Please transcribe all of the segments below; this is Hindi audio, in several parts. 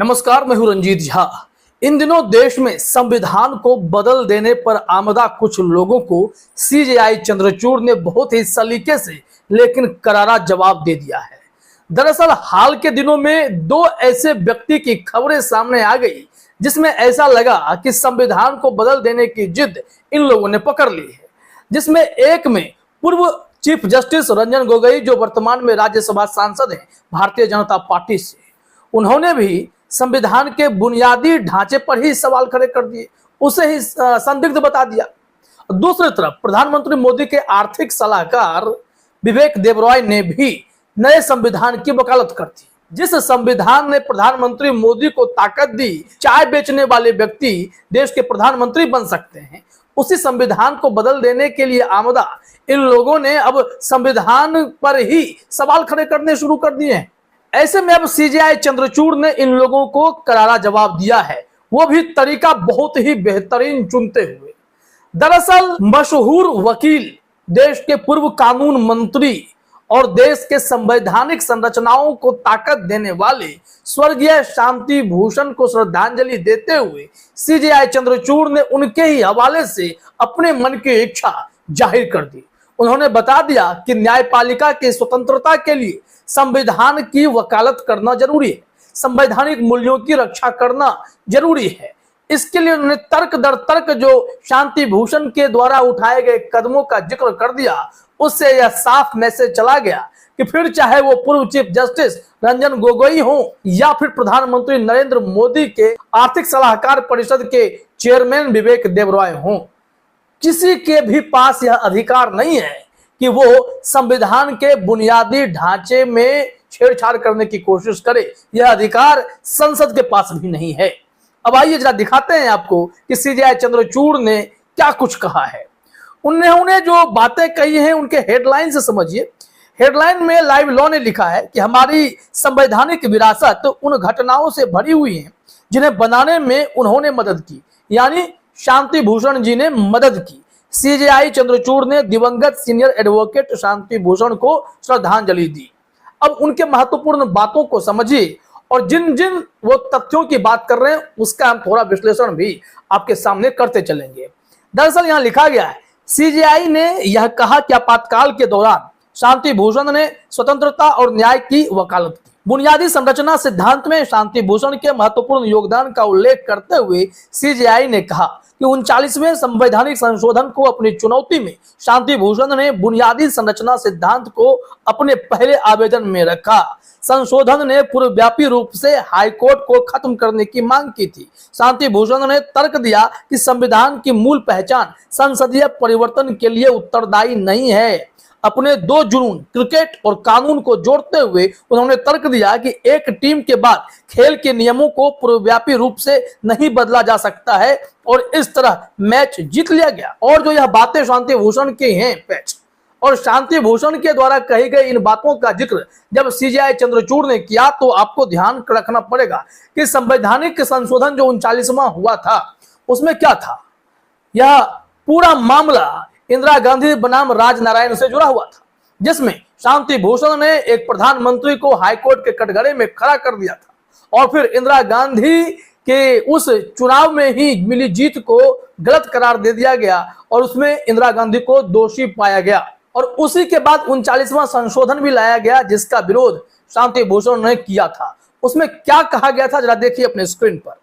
नमस्कार, मैं हूं रंजीत झा। इन दिनों देश में संविधान को बदल देने पर आमदा कुछ लोगों को सीजेआई चंद्रचूड़ ने बहुत ही सलीके से लेकिन करारा जवाब दे दिया है। दरअसल हाल के दिनों में दो ऐसे व्यक्ति की खबरें सामने आ गई जिसमें ऐसा लगा कि संविधान को बदल देने की जिद इन लोगों ने पकड़ ली है। जिसमें एक में पूर्व चीफ जस्टिस रंजन गोगोई, जो वर्तमान में राज्यसभा सांसद हैं भारतीय जनता पार्टी से, उन्होंने भी संविधान के बुनियादी ढांचे पर ही सवाल खड़े कर दिए, उसे ही संदिग्ध बता दिया। दूसरी तरफ प्रधानमंत्री मोदी के आर्थिक सलाहकार विवेक देबरॉय ने भी नए संविधान की वकालत कर दी। जिस संविधान ने प्रधानमंत्री मोदी को ताकत दी, चाय बेचने वाले व्यक्ति देश के प्रधानमंत्री बन सकते हैं, उसी संविधान को बदल देने के लिए आमदा इन लोगों ने अब संविधान पर ही सवाल खड़े करने शुरू कर दिए हैं। ऐसे में अब सीजेआई चंद्रचूड़ ने इन लोगों को करारा जवाब दिया है, वो भी तरीका बहुत ही बेहतरीन चुनते हुए। दरअसल मशहूर वकील, देश के पूर्व कानून मंत्री और देश के संवैधानिक संरचनाओं को ताकत देने वाले स्वर्गीय शांति भूषण को श्रद्धांजलि देते हुए सीजेआई चंद्रचूड़ ने उनके ही हवाले से अपने मन की इच्छा जाहिर कर दी। उन्होंने बता दिया कि न्यायपालिका की स्वतंत्रता के लिए संविधान की वकालत करना जरूरी है, संवैधानिक मूल्यों की रक्षा करना जरूरी है। इसके लिए उन्होंने तर्क दर तर्क जो शांति भूषण के द्वारा उठाए गए कदमों का जिक्र कर दिया। उससे यह साफ मैसेज चला गया कि फिर चाहे वो पूर्व चीफ जस्टिस रंजन गोगोई हो या फिर प्रधानमंत्री नरेंद्र मोदी के आर्थिक सलाहकार परिषद के चेयरमैन विवेक देबरॉय हो, किसी के भी पास यह अधिकार नहीं है कि वो संविधान के बुनियादी ढांचे में छेड़छाड़ करने की कोशिश करे। यह अधिकार संसद के पास भी नहीं है। अब आइए जरा दिखाते हैं आपको कि सीजेआई चंद्रचूड़ ने क्या कुछ कहा है। उन्होंने जो बातें कही हैं उनके हेडलाइन से समझिए। हेडलाइन में लाइव लॉ ने लिखा है कि हमारी संवैधानिक विरासत उन घटनाओं से भरी हुई है जिन्हें बनाने में उन्होंने मदद की, यानी शांति भूषण जी ने मदद की। सीजेआई चंद्रचूड़ ने दिवंगत सीनियर एडवोकेट शांति भूषण को श्रद्धांजलि दी। अब उनके महत्वपूर्ण बातों को समझिए और जिन जिन वो तथ्यों की बात कर रहे हैं उसका हम थोड़ा विश्लेषण भी आपके सामने करते चलेंगे। दरअसल यहाँ लिखा गया है, सीजेआई ने यह कहा कि आपातकाल के दौरान शांति भूषण ने स्वतंत्रता और न्याय की वकालत की। बुनियादी संरचना सिद्धांत में शांति भूषण के महत्वपूर्ण योगदान का उल्लेख करते हुए सीजेआई ने कहा कि 39वें संवैधानिक संशोधन को अपनी चुनौती में शांति भूषण ने बुनियादी संरचना सिद्धांत को अपने पहले आवेदन में रखा। संशोधन ने पूर्वव्यापी रूप से हाईकोर्ट को खत्म करने की मांग की थी। शांति भूषण ने तर्क दिया कि संविधान की मूल पहचान संसदीय परिवर्तन के लिए उत्तरदायी नहीं है। अपने दो जुनून, क्रिकेट और कानून को जोड़ते हुए उन्होंने तर्क दिया कि एक टीम के बाद खेल के नियमों को पूर्वव्यापी रूप से नहीं बदला जा सकता है और इस तरह मैच जीत लिया गया। और जो यह बातें शांति भूषण की हैं पैच और शांति भूषण के द्वारा कही गई इन बातों का जिक्र जब सीजेआई चंद्रचूड़ ने किया तो आपको ध्यान रखना पड़ेगा कि संवैधानिक संशोधन जो 39वां हुआ था उसमें क्या था। यह पूरा मामला इंदिरा गांधी बनाम राजनारायण से जुड़ा हुआ था, जिसमें शांति भूषण ने एक प्रधानमंत्री को हाईकोर्ट के कटघरे में खड़ा कर दिया था और फिर इंदिरा गांधी के उस चुनाव में ही मिली जीत को गलत करार दे दिया गया और उसमें इंदिरा गांधी को दोषी पाया गया। और उसी के बाद 39वां संशोधन भी लाया गया जिसका विरोध शांति भूषण ने किया था। उसमें क्या कहा गया था जरा देखिए अपने स्क्रीन पर।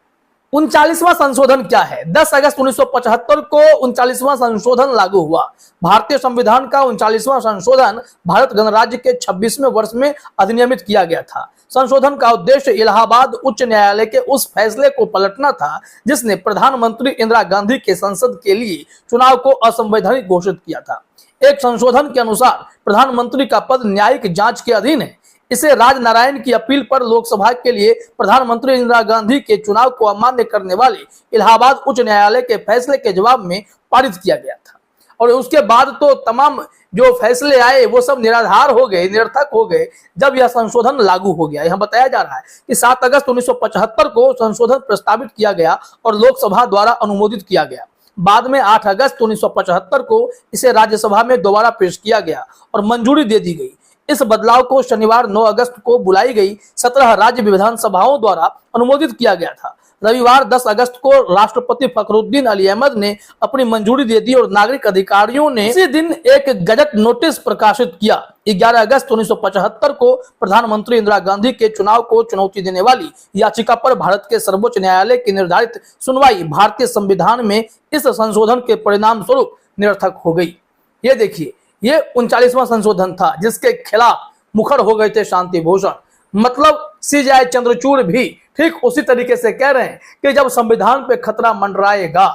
39वां संशोधन क्या है? 10 अगस्त 1975 को 39वां संशोधन लागू हुआ। भारतीय संविधान का 39वां संशोधन भारत गणराज्य के 26वें वर्ष में अधिनियमित किया गया था। संशोधन का उद्देश्य इलाहाबाद उच्च न्यायालय के उस फैसले को पलटना था जिसने प्रधानमंत्री इंदिरा गांधी के संसद के लिए चुनाव को असंवैधानिक घोषित किया था। एक संशोधन के अनुसार प्रधानमंत्री का पद न्यायिक जांच के अधीन है। इसे राजनारायण की अपील पर लोकसभा के लिए प्रधानमंत्री इंदिरा गांधी के चुनाव को अमान्य करने वाले इलाहाबाद उच्च न्यायालय के फैसले के जवाब में पारित किया गया था। और उसके बाद तो तमाम जो फैसले आए वो सब निराधार हो गए, निरर्थक हो गए जब यह संशोधन लागू हो गया। यहाँ बताया जा रहा है कि 7 अगस्त 1975 को संशोधन प्रस्तावित किया गया और लोकसभा द्वारा अनुमोदित किया गया। बाद में 8 अगस्त 1975 को इसे राज्यसभा में दोबारा पेश किया गया और मंजूरी दे दी गई। इस बदलाव को शनिवार 9 अगस्त को बुलाई गई 17 राज्य विधानसभाओं द्वारा अनुमोदित किया गया था। रविवार 10 अगस्त को राष्ट्रपति फखरुद्दीन अली अहमद ने अपनी मंजूरी दे दी और नागरिक अधिकारियों ने इसी दिन एक गजट नोटिस प्रकाशित किया। 11 अगस्त 1975 को प्रधानमंत्री इंदिरा गांधी के चुनाव को चुनौती देने वाली याचिका पर भारत के सर्वोच्च न्यायालय की निर्धारित सुनवाई भारतीय संविधान में इस संशोधन के परिणाम स्वरूप निरर्थक हो गई। ये देखिए, ये 39वां संशोधन था जिसके खिलाफ मुखर हो गए थे शांति भूषण। मतलब सीजेआई चंद्रचूड़ भी ठीक उसी तरीके से कह रहे हैं कि जब संविधान पे खतरा मंडराएगा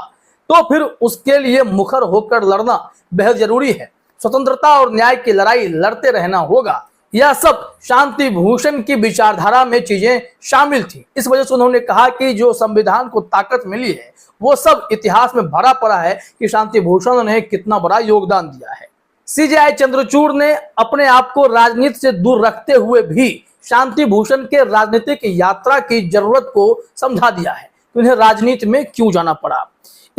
तो फिर उसके लिए मुखर होकर लड़ना बेहद जरूरी है। स्वतंत्रता और न्याय की लड़ाई लड़ते रहना होगा। यह सब शांति भूषण की विचारधारा में चीजें शामिल थी। इस वजह से उन्होंने कहा कि जो संविधान को ताकत मिली है वो सब इतिहास में भरा पड़ा है कि शांति भूषण ने कितना बड़ा योगदान दिया है। सीजेआई चंद्रचूड़ ने अपने आप को राजनीति से दूर रखते हुए भी शांति भूषण के राजनीतिक यात्रा की जरूरत को समझा दिया है कि उन्हें राजनीति में क्यों जाना पड़ा।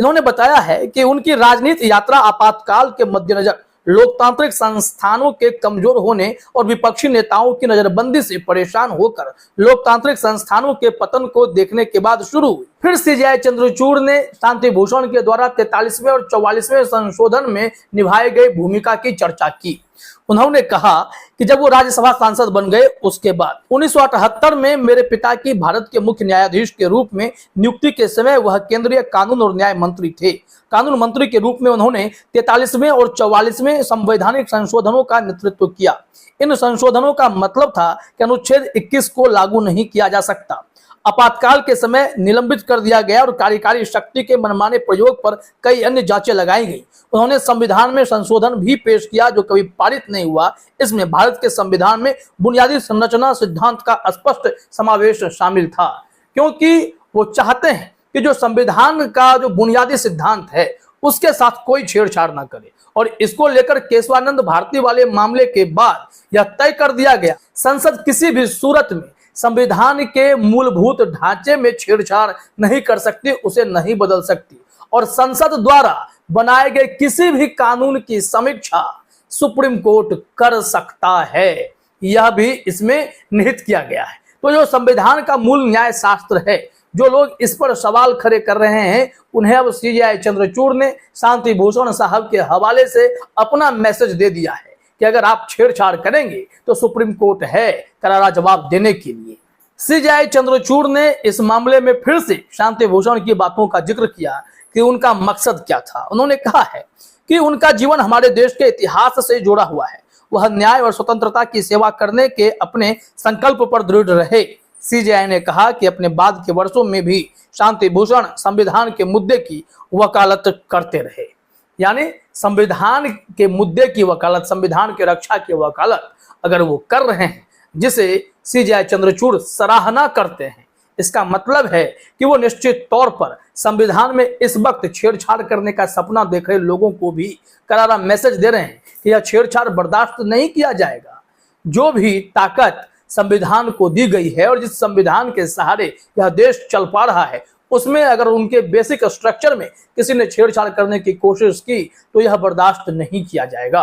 इन्होंने बताया है कि उनकी राजनीति यात्रा आपातकाल के मद्देनजर लोकतांत्रिक संस्थानों के कमजोर होने और विपक्षी नेताओं की नजरबंदी से परेशान होकर लोकतांत्रिक संस्थानों के पतन को देखने के बाद शुरू हुई। फिर सीजेआई चंद्रचूड़ ने शांति भूषण के द्वारा 43वें और 44वें संशोधन में निभाई गई भूमिका की चर्चा की। उन्होंने कहा कि जब वो राज्यसभा सांसद बन गए उसके बाद 1978 में मेरे पिता की भारत के मुख्य न्यायाधीश के रूप में नियुक्ति के समय वह केंद्रीय कानून और न्याय मंत्री थे। कानून मंत्री के रूप में उन्होंने 43वें और 44वें संवैधानिक संशोधनों का नेतृत्व किया। इन संशोधनों का मतलब था कि अनुच्छेद 21 को लागू नहीं किया जा सकता। आपातकाल के समय निलंबित कर दिया गया और कार्यकारी शक्ति के मनमाने प्रयोग पर कई अन्य जांचें लगाई गई। उन्होंने संविधान में संशोधन भी पेश किया जो कभी पारित नहीं हुआ। इसमें भारत के संविधान में बुनियादी संरचना सिद्धांत का स्पष्ट समावेश शामिल था, क्योंकि वो चाहते हैं कि जो संविधान का जो बुनियादी सिद्धांत है उसके साथ कोई छेड़छाड़ ना करे। और इसको लेकर केशवानंद भारती वाले मामले के बाद यह तय कर दिया गया संसद किसी भी सूरत में संविधान के मूलभूत ढांचे में छेड़छाड़ नहीं कर सकती, उसे नहीं बदल सकती। और संसद द्वारा बनाए गए किसी भी कानून की समीक्षा सुप्रीम कोर्ट कर सकता है, यह भी इसमें निहित किया गया है। तो जो संविधान का मूल न्याय शास्त्र है, जो लोग इस पर सवाल खड़े कर रहे हैं, उन्हें अब सीजेआई चंद्रचूड़ ने शांति भूषण साहब के हवाले से अपना मैसेज दे दिया है कि अगर आप छेड़छाड़ करेंगे तो सुप्रीम कोर्ट है करारा जवाब देने के लिए। सीजेआई चंद्रचूड़ ने इस मामले में फिर से शांति भूषण की बातों का जिक्र किया कि उनका मकसद क्या था। उन्होंने कहा है कि उनका जीवन हमारे देश के इतिहास से जुड़ा हुआ है। वह न्याय और स्वतंत्रता की सेवा करने के अपने संकल्प पर दृढ़ रहे। सीजेआई ने कहा कि अपने बाद के वर्षों में भी शांति भूषण संविधान के मुद्दे की वकालत करते रहे। यानी संविधान के मुद्दे की वकालत, संविधान की रक्षा की वकालत अगर वो कर रहे हैं, जिसे सीजेआई चंद्रचूड़ सराहना करते हैं, इसका मतलब है कि वो निश्चित तौर पर संविधान में इस वक्त छेड़छाड़ करने का सपना देख रहे लोगों को भी करारा मैसेज दे रहे हैं कि यह छेड़छाड़ बर्दाश्त नहीं किया जाएगा। जो भी ताकत संविधान को दी गई है और जिस संविधान के सहारे यह देश चल पा रहा है, उसमें अगर उनके बेसिक स्ट्रक्चर में किसी ने छेड़छाड़ करने की कोशिश की तो यह बर्दाश्त नहीं किया जाएगा।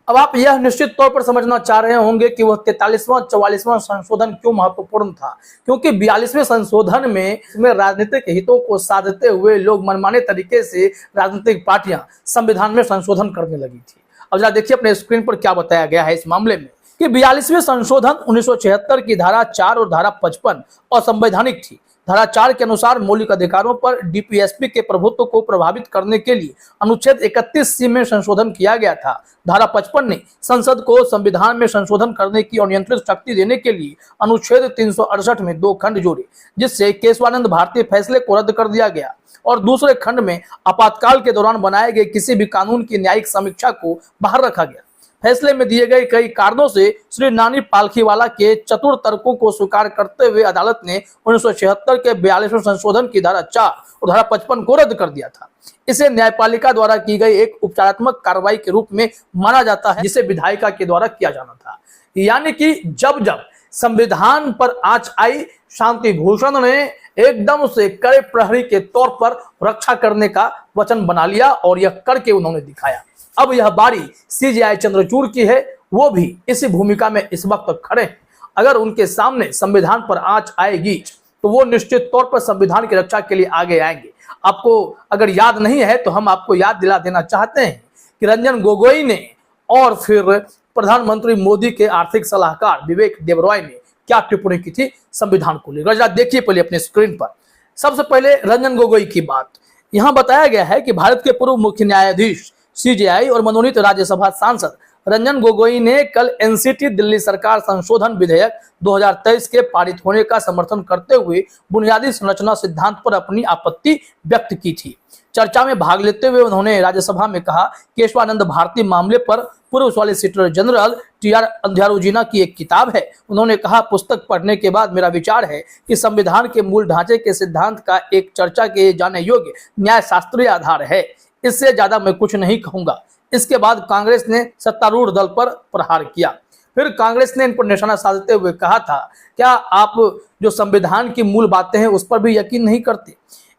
अब आप यह निश्चित तौर पर समझना चाह रहे होंगे कि वह 43वां 44वां संशोधन क्यों महत्वपूर्ण था, क्योंकि 42वें संशोधन में राजनीतिक हितों को साधते हुए लोग मनमाने तरीके से राजनीतिक पार्टियां संविधान में संशोधन करने लगी थी। अब जरा देखिए अपने स्क्रीन पर क्या बताया गया है इस मामले में कि 42वें संशोधन 1976 की धारा 4 और धारा 55 असंवैधानिक थी। धारा 4 के अनुसार मौलिक अधिकारों पर डीपीएसपी के प्रभुत्व को प्रभावित करने के लिए अनुच्छेद 31C में संशोधन किया गया था। धारा 55 ने संसद को संविधान में संशोधन करने की अनियंत्रित शक्ति देने के लिए अनुच्छेद 368 में 2 खंड जोड़े, जिससे केशवानंद भारती फैसले को रद्द कर दिया गया। और दूसरे खंड में आपातकाल के दौरान बनाए गए किसी भी कानून की न्यायिक समीक्षा को बाहर रखा गया। फैसले में दिए गए कई कारणों से श्री नानी पालखीवाला के चतुर तर्कों को स्वीकार करते हुए अदालत ने 1976 के 42वें संशोधन की धारा 4 और धारा 55 को रद्द कर दिया था। इसे न्यायपालिका द्वारा की गई एक उपचारात्मक कार्रवाई के रूप में माना जाता है, जिसे विधायिका के द्वारा किया जाना था। यानी कि जब जब संविधान पर आंच आई, शांति भूषण ने एकदम से कड़े प्रहरी के तौर पर रक्षा करने का वचन बना लिया और यह करके उन्होंने दिखाया। अब यह बारी सीजेआई चंद्रचूड़ की है। वो भी इसी भूमिका में इस वक्त खड़े हैं। अगर उनके सामने संविधान पर आंच आएगी तो वो निश्चित तौर पर संविधान की रक्षा के लिए आगे आएंगे। आपको अगर याद नहीं है तो हम आपको याद दिला देना चाहते हैं कि रंजन गोगोई ने और फिर प्रधानमंत्री मोदी के आर्थिक सलाहकार विवेक देबरॉय ने क्या टिप्पणी की थी संविधान को लेकर। जरा देखिए पहले अपने स्क्रीन पर। सबसे पहले रंजन गोगोई की बात। यहां बताया गया है कि भारत के पूर्व मुख्य न्यायाधीश सीजेआई और मनोनीत राज्यसभा सांसद रंजन गोगोई ने कल एनसीटी दिल्ली सरकार संशोधन विधेयक 2023 के पारित होने का समर्थन करते हुए बुनियादी संरचना सिद्धांत पर अपनी आपत्ति व्यक्त की थी। चर्चा में भाग लेते हुए उन्होंने राज्यसभा में कहा, केशवानंद भारती मामले पर पूर्व सॉलिसिटर जनरल टीआर अंधारुजीना की एक किताब है। उन्होंने कहा, पुस्तक पढ़ने के बाद मेरा विचार है कि संविधान के मूल ढांचे के सिद्धांत का एक चर्चा किए जाने योग्य न्याय शास्त्रीय आधार है। इससे ज्यादा मैं कुछ नहीं कहूंगा। इसके बाद कांग्रेस ने सत्तारूढ़ दल पर प्रहार किया। फिर कांग्रेस ने इन पर निशाना साधते हुए कहा था, क्या आप जो संविधान की मूल बातें हैं उस पर भी यकीन नहीं करते।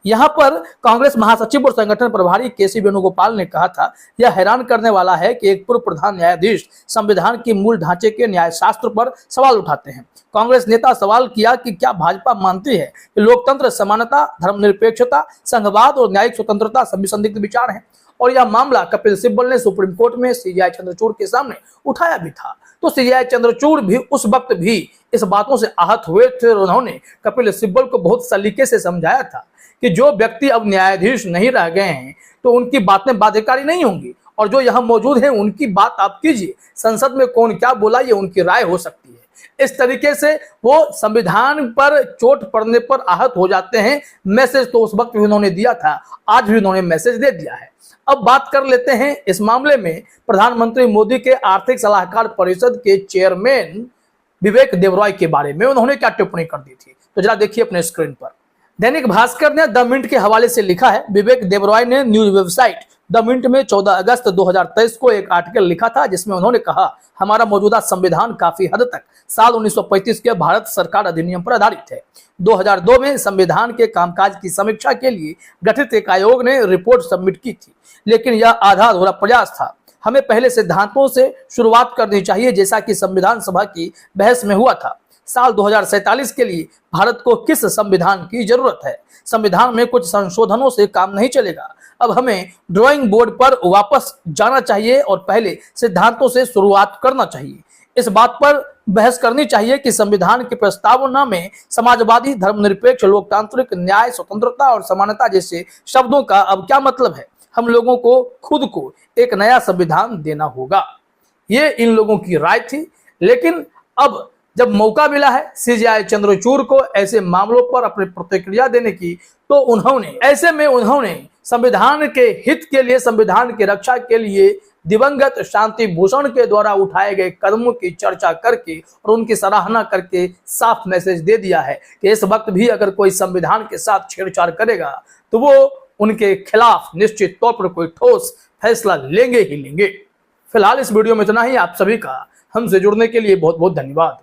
यहां पर कांग्रेस महासचिव और संगठन प्रभारी केसी वेणुगोपाल ने कहा था, यह हैरान करने वाला है कि एक पूर्व प्रधान न्यायाधीश संविधान के मूल ढांचे के न्याय शास्त्र पर सवाल उठाते हैं। कांग्रेस नेता सवाल किया कि क्या भाजपा मानती है कि लोकतंत्र, समानता, धर्मनिरपेक्षता, संघवाद और न्यायिक स्वतंत्रता सभी संदिग्ध विचार हैं। और यह मामला कपिल सिब्बल ने सुप्रीम कोर्ट में सीजेआई चंद्रचूड़ के सामने उठाया भी था। तो सीजेआई चंद्रचूड़ भी उस वक्त भी इस बातों से आहत हुए थे और उन्होंने कपिल सिब्बल को बहुत सलीके से समझाया था कि जो व्यक्ति अब न्यायाधीश नहीं रह गए हैं तो उनकी बातें बाध्यकारी नहीं होंगी, और जो यहाँ मौजूद हैं उनकी बात आप कीजिए। संसद में कौन क्या बोला ये उनकी राय हो सकती है। इस तरीके से वो संविधान पर चोट पड़ने पर आहत हो जाते हैं। मैसेज तो उस वक्त भी उन्होंने दिया था, आज भी उन्होंने मैसेज दे दिया है। अब बात कर लेते हैं इस मामले में प्रधानमंत्री मोदी के आर्थिक सलाहकार परिषद के चेयरमैन विवेक देबरॉय के बारे में। उन्होंने क्या टिप्पणी कर दी थी तो जरा देखिए अपने स्क्रीन पर। दैनिक भास्कर ने द मिंट के हवाले से लिखा है, विवेक देबरॉय ने न्यूज वेबसाइट द मिंट में 14 अगस्त 2023 को एक आर्टिकल लिखा था जिसमें उन्होंने कहा, हमारा मौजूदा संविधान काफी हद तक साल 1935 के भारत सरकार अधिनियम पर आधारित है। 2002 में संविधान के कामकाज की समीक्षा के लिए गठित एक आयोग ने रिपोर्ट सबमिट की थी, लेकिन यह आधा अधूरा प्रयास था। हमें पहले सिद्धांतों से शुरुआत करनी चाहिए, जैसा कि संविधान सभा की बहस में हुआ था। साल 2047 के लिए भारत को किस संविधान की जरूरत है। संविधान में कुछ संशोधनों से काम नहीं चलेगा। अब हमें ड्राइंग बोर्ड पर वापस जाना चाहिए और पहले सिद्धांतों से शुरुआत करना चाहिए। इस बात पर बहस करनी चाहिए कि संविधान की प्रस्तावना में समाजवादी, धर्मनिरपेक्ष, लोकतांत्रिक, न्याय, स्वतंत्रता और समानता जैसे शब्दों का अब क्या मतलब है। हम लोगों को खुद को एक नया संविधान देना होगा। ये इन लोगों की राय थी, लेकिन अब जब मौका मिला है सीजेआई चंद्रचूड़ को ऐसे मामलों पर अपनी प्रतिक्रिया देने की, तो उन्होंने संविधान के हित के लिए, संविधान की रक्षा के लिए दिवंगत शांति भूषण के द्वारा उठाए गए कदमों की चर्चा करके और उनकी सराहना करके साफ मैसेज दे दिया है कि इस वक्त भी अगर कोई संविधान के साथ छेड़छाड़ करेगा तो वो उनके खिलाफ निश्चित तौर पर कोई ठोस फैसला लेंगे ही लेंगे। फिलहाल इस वीडियो में इतना ही। आप सभी का हमसे जुड़ने के लिए बहुत बहुत धन्यवाद।